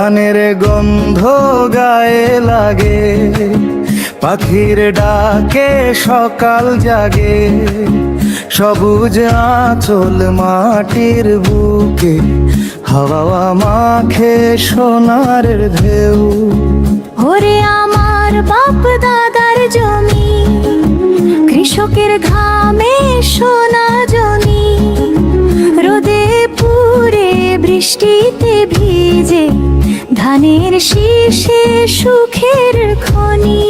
ধানের গন্ধ গায়ে লাগে, পাখির ডাকে সকাল জাগে, সবুজ আঁচল মাটির বুকে, হাওয়া মাখে সোনার ঢেউ। ওরে আমার বাপ দাদার জমি, কৃষকের ঘামে সোনা জনি, রোদে পুড়ে বৃষ্টিতে ভিজে, ধানের শীষে সুখের খনি।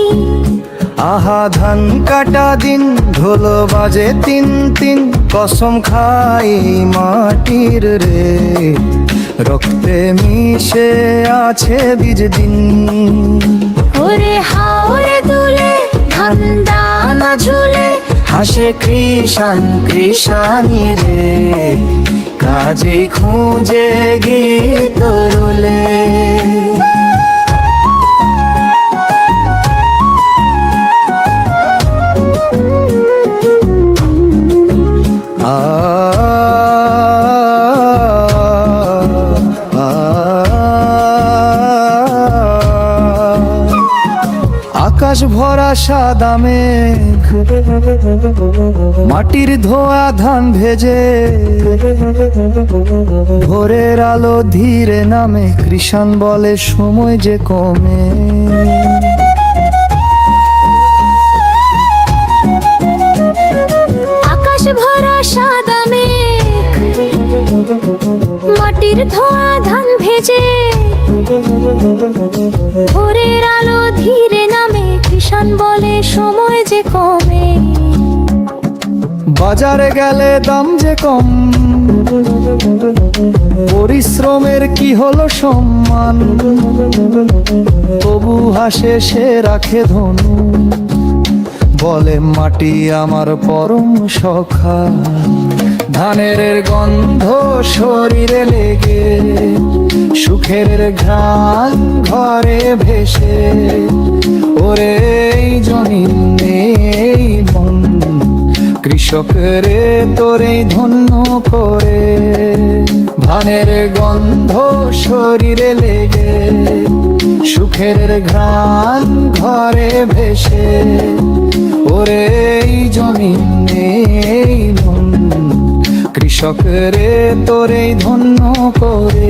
আহা ধান কাটা দিন, ঢোল বাজে তিন তিন, কসম খাই মাটির রে, রক্তে মিশে আছে বীজ দিন। ওরে হাওরে দুলে ধান দানা ঝুলে, হাসে কৃষাণ কৃষানি রে, কাজে খুঁজে গীত রুলে। আকাশ ভরা সাদা মেঘ, মাটির ধোয়া ধান ভেজে, ভোরের আলো ধীরে নামে, কৃষাণ বলে সময় যে কমে। আকাশ ভরা সাদা মেঘ, মাটির ধোয়া ধান ভেজে, ভোরের আলো ধীরে নামে, কৃষাণ বলে সময় যে কমে। বাজারে গেলে দাম যে কম, পরিশ্রমের কি হলো সম্মান, তবু হাসে সে রাখে ধনু, বলে মাটি আমার পরম সখা। ধানের গন্ধ শরীরে লেগে, সুখের ঘ্রাণ ঘরে ভেসে, ওরে এই জমিন এই মন, কৃষক রে তোরে ধন্য করে। ধানের গন্ধ শরীরে লেগে, সুখের ঘ্রাণ ঘরে ভেসে, ওরে এই জমিন এই মন, কৃষক রে তোরে ধন্য করে।